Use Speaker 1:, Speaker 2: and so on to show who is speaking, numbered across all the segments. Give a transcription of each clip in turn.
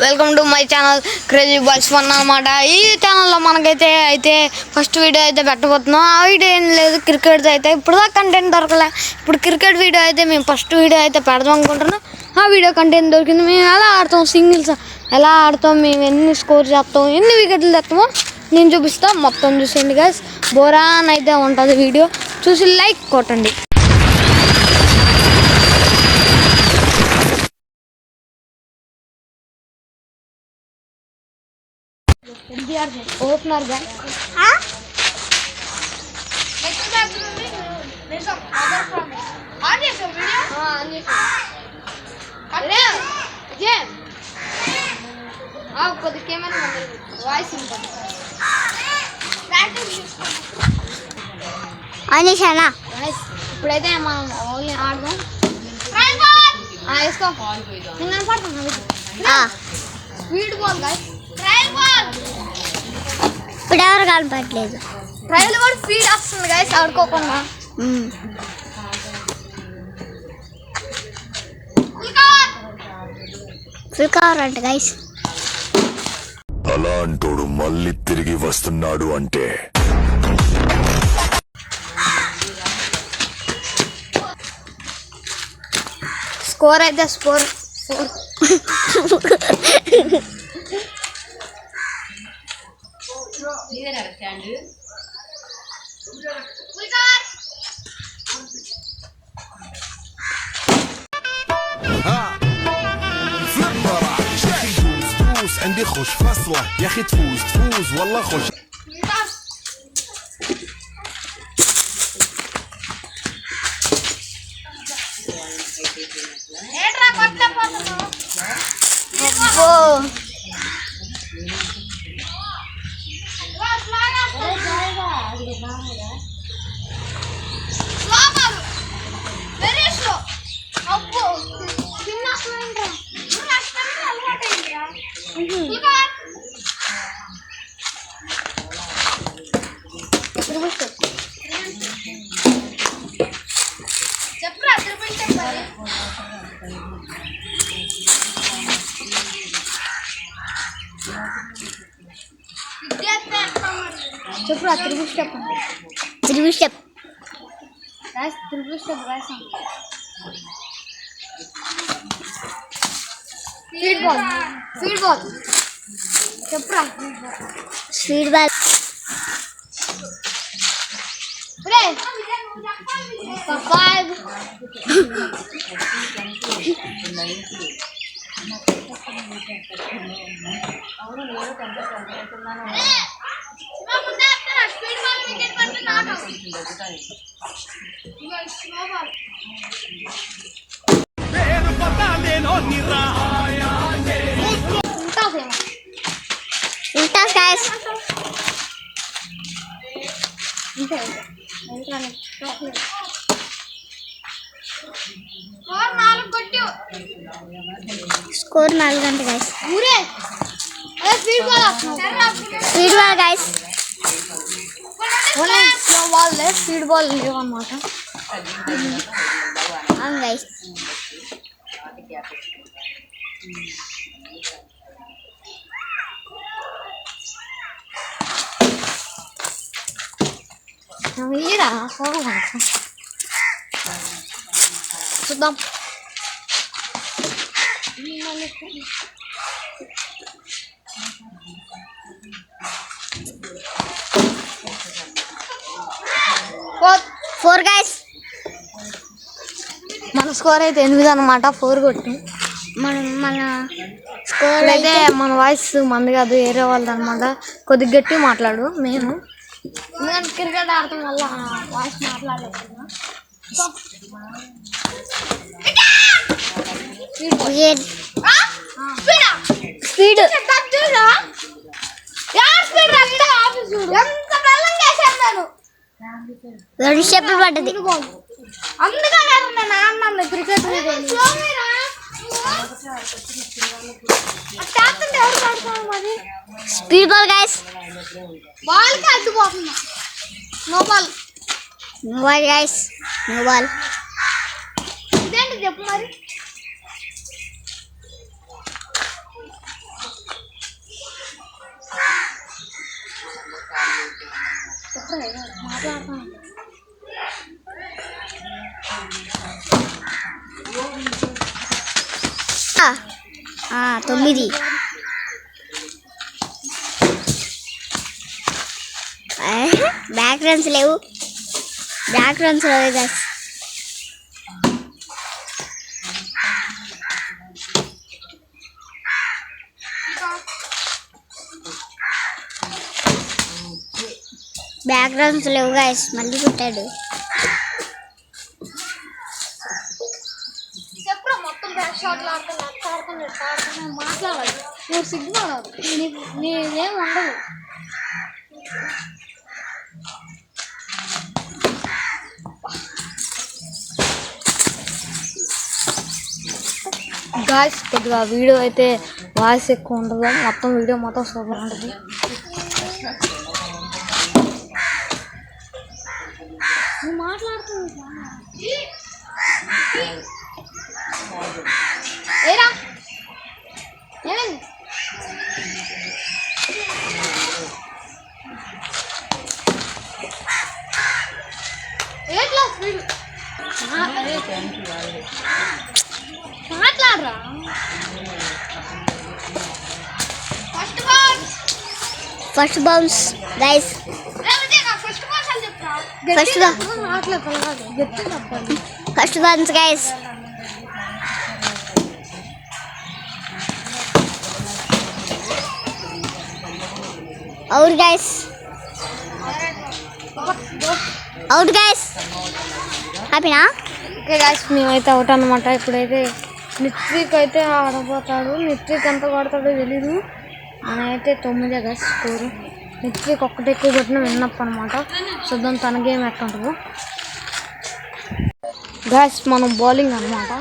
Speaker 1: Welcome to my channel crazy boys fun అన్నమాట. ఈ ఛానల్లో మనకైతే ఫస్ట్ వీడియో అయితే పెట్టబోతున్నాం. ఆ వీడియో ఏం లేదు, క్రికెట్ అయితే ఇప్పుడు దాకా కంటెంట్ దొరకలే. ఇప్పుడు క్రికెట్ వీడియో అయితే మేము ఫస్ట్ వీడియో అయితే పెడదాం అనుకుంటున్నాం. ఆ వీడియో కంటెంట్ దొరికింది. మేము ఎలా ఆడతాం, సింగిల్స్ ఎలా ఆడతాం, మేము ఎన్ని స్కోర్ చేస్తాం, ఎన్ని వికెట్లు తెస్తామో నేను చూపిస్తాం. మొత్తం చూసేయండి గైస్. బోరాన్ అయితే ఉంటుంది వీడియో, చూసి లైక్ కొట్టండి. ఓపెనర్ గా కొద్ది కెమెరా వాయిస్ అనేసానా. ఇప్పుడైతే మనం ఓన్లీ ఆడదాం. వేసుకో, నేను కనపడుతున్నా స్పీడ్ బాల్ గాయ్. ఇప్పుడు ఎవరు కనపడలేదు. ట్రైల్ కూడా స్పీడ్ వస్తుంది గాయస్ ఆడుకోకుండా. ఫుల్ కవర్ అంట గైస్.
Speaker 2: అలాంటోడు మళ్ళీ తిరిగి వస్తున్నాడు అంటే
Speaker 1: స్కోర్ అయితే స్కోర్ 4.
Speaker 2: عندي خوش فصلة يا اخي تفوز والله خوش.
Speaker 1: చెప్పురా త్రిబుల్ స్టెప్ రాసాం. స్పీడ్ బాల్ చెప్పురా.
Speaker 3: స్పీడ్ బాల్ ఉంటాస్ గైస్. స్కోర్ 4 అంట guys. Speed ball guys.
Speaker 1: Slow ball లేదు, స్పీడ్ బాల్ లేవు అన్నమాట.
Speaker 3: అవును గైస్.
Speaker 1: చూద్దాం.
Speaker 3: Four guys.
Speaker 1: మన స్కోర్ అయితే 8 అన్నమాట. 4 కొట్టి
Speaker 3: మన స్కోర్
Speaker 1: అయితే మన వాయిస్ మంది కాదు, వేరే వాళ్ళది అనమాట. కొద్దిగా గట్టి మాట్లాడు. మేము ఎందుకంటే క్రికెట్ ఆడటం వల్ల వాయిస్ మాట్లాడలేకపోతున్నా.
Speaker 3: స్పీడ్ 2 స్టెప్పులు పడ్డది.
Speaker 1: అందుకనే నేను cricket
Speaker 3: speed ball guys.
Speaker 1: Ball కి అడ్డుపోతున్నా. No ball
Speaker 3: guys. No ball.
Speaker 1: ఇదేంటి చెప్పు మరి.
Speaker 3: తొమ్మిది. బ్యాక్ రన్స్ లేవు గైస్. బ్యాక్ రన్స్ లేవు గైస్. మళ్ళీ కొట్టాడు.
Speaker 1: చెప్పురా మొత్తం బ్యాక్ షాట్లు ఆడుతున్నా మాట్లాడాలి. నువ్వు సిగ్గుపడాలి. నీదేం ఉండదు. గాయ్స్ కొద్దిగా వీడియో అయితే వాయిస్ ఎక్కువ ఉండదు. మొత్తం వీడియో మొత్తం సూపర్ ఉంటుంది. మాట్లాడుతుంది ఏరా ఏమైంది? మాట్లాడరా.
Speaker 3: First bounce guys. First bounce guys. Out guys. Out guys. హ్యాపీనా?
Speaker 1: ఓకే గైస్ మేమైతే అవుట్ అనమాట. ఇప్పుడైతే నిత్విక్ అయితే ఆడబోతాడు. నిత్విక్ ఎంత కొడతాడో తెలీదు. మనైతే 9 గైస్ స్కోరు. నిత్విక్ ఒక్కటి ఎక్కువ కొట్టిన విన్నప్ అనమాట. చూద్దాం తన గేమ్ ఎట్లా ఉంటుందో. గైస్ మనం బౌలింగ్ అనమాట.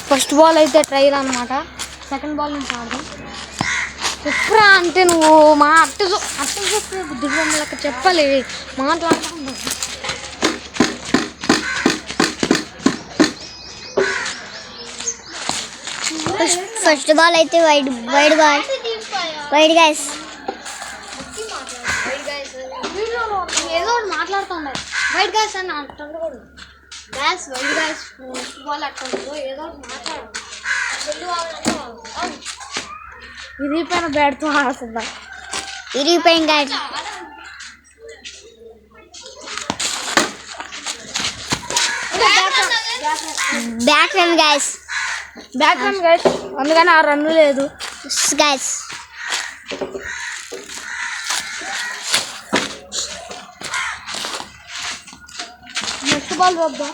Speaker 1: ఫస్ట్ బాల్ అయితే ట్రైల్ అనమాట. సెకండ్ బాల్ నుంచి ఆడదాం. చెప్పురా అంటే నువ్వు మా అట్టు చెప్పే బుద్ధికి చెప్పాలి. మాట్లాడుతూ
Speaker 3: ఫస్ట్ బాల్ అయితే వైడ్ బాల్. Wide guys.
Speaker 1: ఏదో ఒకటి మాట్లాడుతూ ఉండాలి. వైట్ గైస్ అని అంటుండకూడదు. Guys wide guys first ball అట్టుండదు. ఏదో ఒకటి మాట్లాడు. విరిగిపోయిన బ్యాట్తో ఆడుతుందా?
Speaker 3: విరిగిపోయింది guys. Back run guys.
Speaker 1: Back run guys. అందుకని 6 రన్లు లేదు
Speaker 3: గైస్.
Speaker 1: నెక్స్ట్ బాల్ చూద్దాం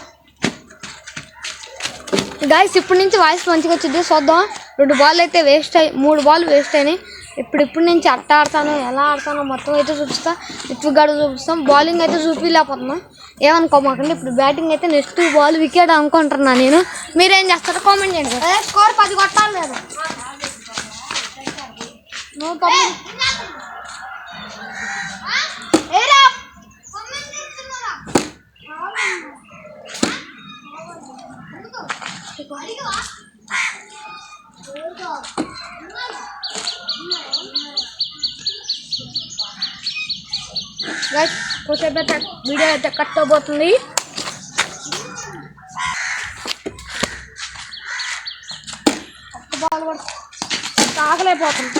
Speaker 1: గైస్. ఇప్పటి నుంచి వాయిస్ మంచిగా వచ్చింది. చూద్దాం. 2 బాల్ అయితే వేస్ట్ అయ్యి 3 బాల్ వేస్ట్ అయినాయి. ఇప్పుడు నుంచి అట్ట ఆడతాను ఎలా ఆడతానో మొత్తం అయితే చూపిస్తా. ఇప్పుడు గడ చూపిస్తాం. బౌలింగ్ అయితే చూపించలేకపోతున్నాం. ఏమనుకోమాకండి. ఇప్పుడు బ్యాటింగ్ అయితే నెక్స్ట్ బాల్ వికెట్ అనుకుంటున్నా నేను. మీరేం చేస్తారో కామెంట్ చేయండి. స్కోర్ 10 కొట్టాలి లేదు. కొద్దిసేపు అయితే వీడియో అయితే కట్ అవబోతుంది. ఒక్క బాల్ కూడా తాగలేకపోతుంది.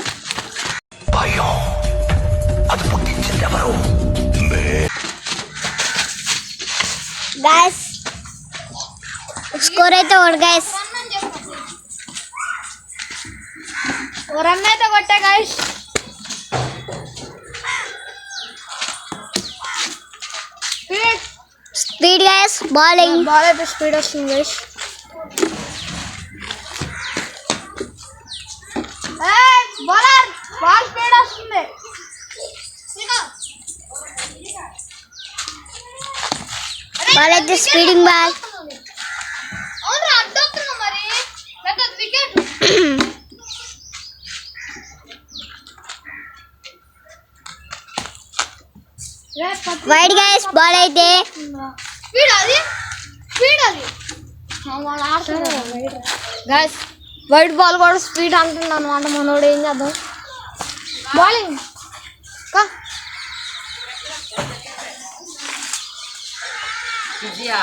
Speaker 3: గైస్ స్కోర్ అయితే ఓడ్ గైస్.
Speaker 1: రన్ అయితే కొట్టే guys.
Speaker 3: Speed guys. Bowling.
Speaker 1: Ball అయితే స్పీడ్ వస్తుంది గైస్. బౌలర్ బాల్ స్పీడ్ వస్తుంది.
Speaker 3: బాల్ అయితే speeding ball. Wide guys ball అయితే
Speaker 1: స్పీడ్ అది గైస్ వైట్ బాల్ కూడా స్పీడ్ అంటుంది అనమాట. మనోడు ఏం చేద్దాం బౌలింగ్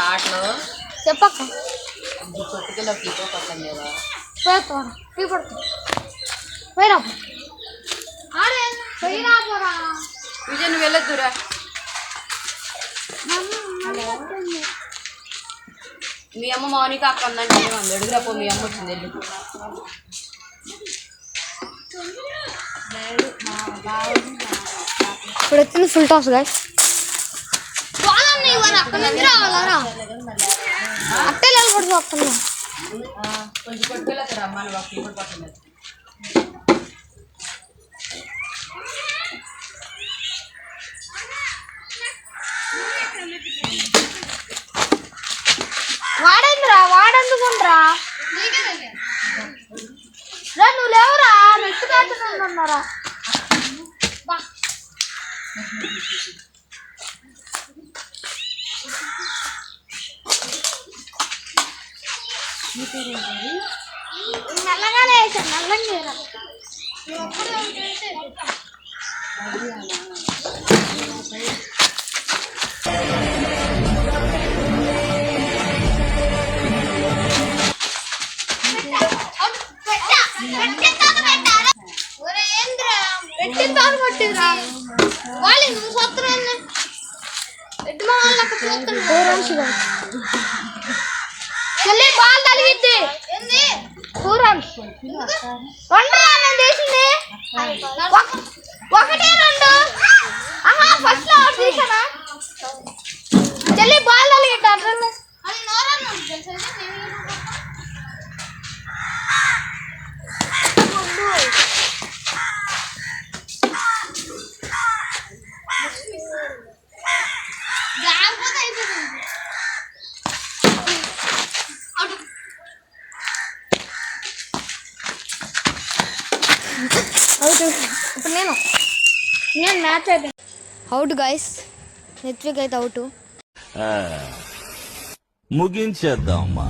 Speaker 4: ఆటలో
Speaker 1: చెప్పక్క
Speaker 4: కొట్టుకెళ్ళి కీపర్ పక్కన లేదా
Speaker 1: పోయిరా పోయిరా
Speaker 4: విజయ్ నువ్వు వెళ్ళొద్దురా. మీ అమ్మ మౌనిక అక్క ఉందంటే ఏమంది అడుగురా పో, మీ అమ్మ వచ్చింది వెళ్ళు.
Speaker 1: ఇప్పుడు వచ్చింది ఫుల్ టాస్ గైస్. అట్టే నిలబడి వస్తున్నా.
Speaker 4: కొంచెం కొట్టుకెళ్ళొద్దురా అమ్మ నువ్వు కీపర్ పక్కన.
Speaker 1: వాడెందుకుంటరా నువ్వు లేవురా నెక్స్ట్ కాచున్నారా. నల్లగానే వేసాను నల్లంగా బాల్ తలిగిద్ది ఒకటి రెండు ఫస్ట్ లో తీసానా చెల్లి బాల్ తలిగిట్టారు. ఇప్పుడు నేను మ్యాచ్ అయిపోయింది. అవుట్ గైస్, నెత్విక్ అయితే అవుట్.
Speaker 5: ముగించేద్దామా.